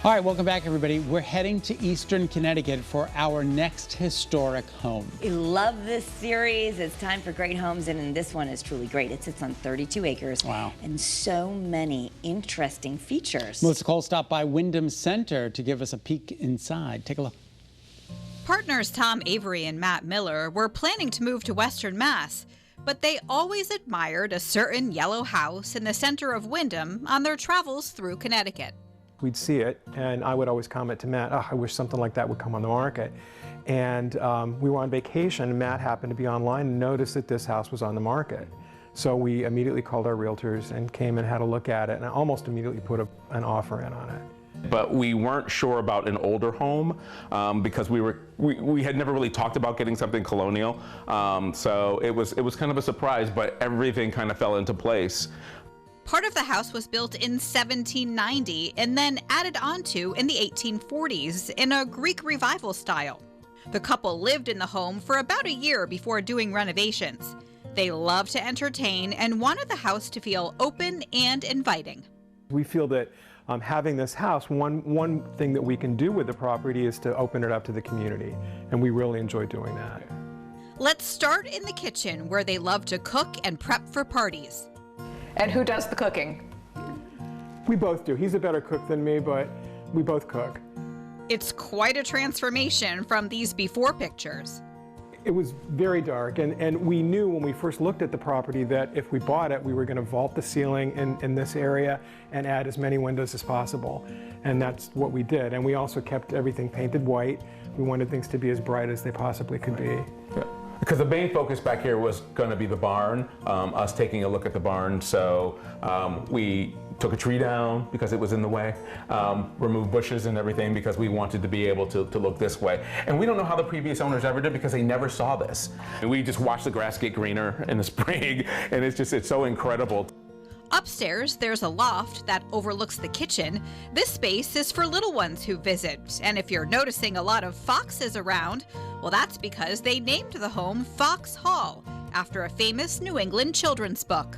All right, welcome back, everybody. We're heading to Eastern Connecticut for our next historic home. We love this series. It's time for great homes, and this one is truly great. It sits on 32 acres. Wow. And so many interesting features. Melissa Cole stopped by Wyndham Center to give us a peek inside. Take a look. Partners Tom Avery and Matt Miller were planning to move to Western Mass, but they always admired a certain yellow house in the center of Wyndham on their travels through Connecticut. We'd see it, and I would always comment to Matt, oh, I wish something like that would come on the market. And we were on vacation, and Matt happened to be online and noticed that this house was on the market. So we immediately called our realtors and came and had a look at it, and almost immediately put an offer in on it. But we weren't sure about an older home because we had never really talked about getting something colonial. So it was kind of a surprise, but everything kind of fell into place. Part of the house was built in 1790 and then added onto in the 1840s in a Greek revival style. The couple lived in the home for about a year before doing renovations. They loved to entertain and wanted the house to feel open and inviting. We feel that having this house, one thing that we can do with the property is to open it up to the community, and we really enjoy doing that. Let's start in the kitchen, where they love to cook and prep for parties. And who does the cooking? We both do. He's a better cook than me, but we both cook. It's quite a transformation from these before pictures. It was very dark, and we knew when we first looked at the property that if we bought it, we were going to vault the ceiling in this area and add as many windows as possible. And that's what we did. And we also kept everything painted white. We wanted things to be as bright as they possibly could be. Yeah. Because the main focus back here was going to be the barn, us taking a look at the barn. So we took a tree down because it was in the way, removed bushes and everything because we wanted to be able to look this way. And we don't know how the previous owners ever did because they never saw this. And we just watched the grass get greener in the spring, and it's so incredible. Upstairs, there's a loft that overlooks the kitchen. This space is for little ones who visit. And if you're noticing a lot of foxes around, well, that's because they named the home Fox Hall, after a famous New England children's book.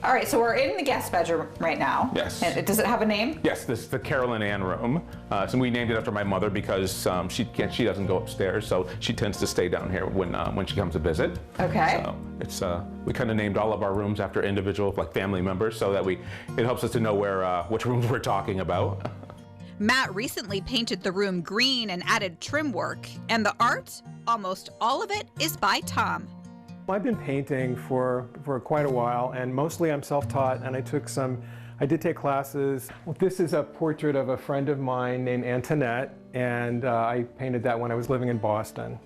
All right, so we're in the guest bedroom right now. Yes. And does it have a name? Yes, this is the Carolyn Ann room. So we named it after my mother because she doesn't go upstairs, so she tends to stay down here when she comes to visit. Okay. So it's we kind of named all of our rooms after individual family members, so that it helps us to know which rooms we're talking about. Matt recently painted the room green and added trim work, and the art, almost all of it, is by Tom. I've been painting for quite a while, and mostly I'm self-taught, and I did take classes. This is a portrait of a friend of mine named Antoinette, and I painted that when I was living in Boston.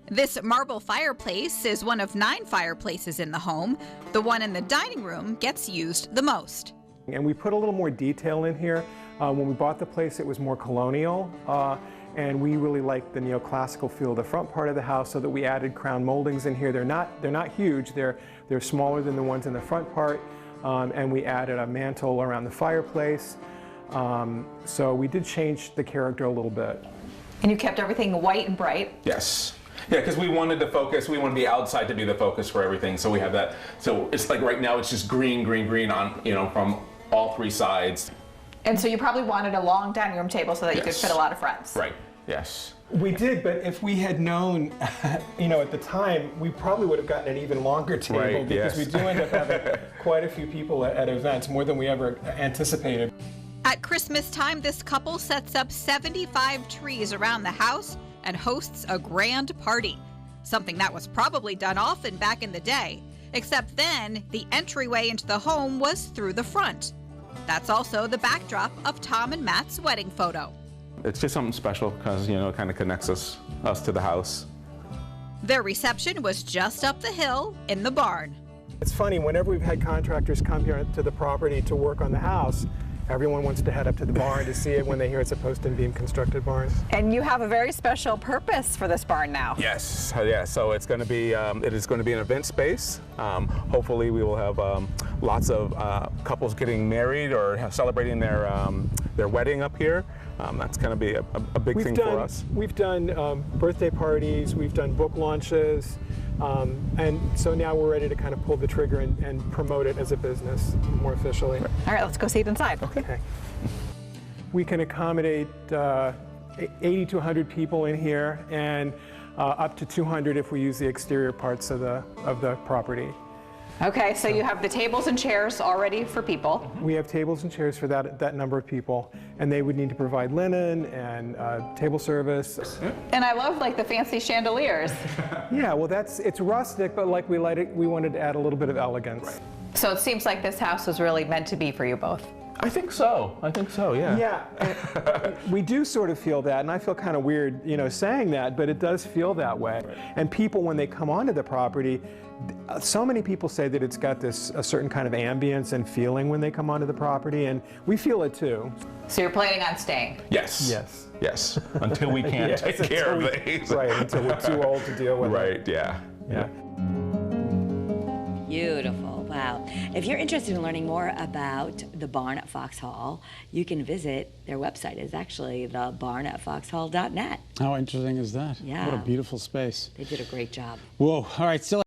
This marble fireplace is one of 9 fireplaces in the home. The one in the dining room gets used the most. And we put a little more detail in here. When we bought the place, it was more colonial. And we really liked the neoclassical feel of the front part of the house, so that we added crown moldings in here. They're not huge. They're smaller than the ones in the front part, and we added a mantle around the fireplace. So we did change the character a little bit. And you kept everything white and bright? Yes. Yeah, because we wanted to focus. We wanted the outside to be the focus for everything. So we have that. So it's like right now it's just green, green, green on from all 3 sides. And so you probably wanted a long dining room table so that you could fit a lot of friends. Right. Yes. We did, but if we had known, at the time, we probably would have gotten an even longer table, right, because yes. we do end up having quite a few people at events, more than we ever anticipated. At Christmas time, this couple sets up 75 trees around the house and hosts a grand party, something that was probably done often back in the day, except then the entryway into the home was through the front. That's also the backdrop of Tom and Matt's wedding photo. It's just something special because, it kind of connects us to the house. Their reception was just up the hill in the barn. It's funny, whenever we've had contractors come here to the property to work on the house, everyone wants to head up to the barn to see it when they hear it's a post and beam constructed barn. And you have a very special purpose for this barn now. Yes, yeah. So it's going to be, it is going to be an event space. Hopefully, we will have lots of couples getting married or celebrating their wedding up here. That's going to be a big thing for us. We've done birthday parties. We've done book launches. And so now we're ready to kind of pull the trigger and promote it as a business more officially. All right, let's go see it inside. Okay. We can accommodate 80 to 100 people in here, and up to 200 if we use the exterior parts of the property. Okay, so you have the tables and chairs already for people. We have tables and chairs for that number of people, and they would need to provide linen and table service. And I love like the fancy chandeliers. Yeah, well, it's rustic, but like we wanted to add a little bit of elegance. So it seems like this house was really meant to be for you both. I think so. Yeah. Yeah, we do sort of feel that, and I feel kind of weird, saying that, but it does feel that way. And people, when they come onto the property, so many people say that it's got a certain kind of ambience and feeling when they come onto the property, and we feel it too. So you're planning on staying? Yes. Yes. Yes. Until we can't Yes, take care of things. Right, until we're too old to deal with it. Right. Yeah. Yeah. Beautiful. Wow. If you're interested in learning more about the barn at Foxhall, you can visit their website. It's actually thebarn@foxhall.net. How interesting is that? Yeah. What a beautiful space. They did a great job. Whoa. All right, still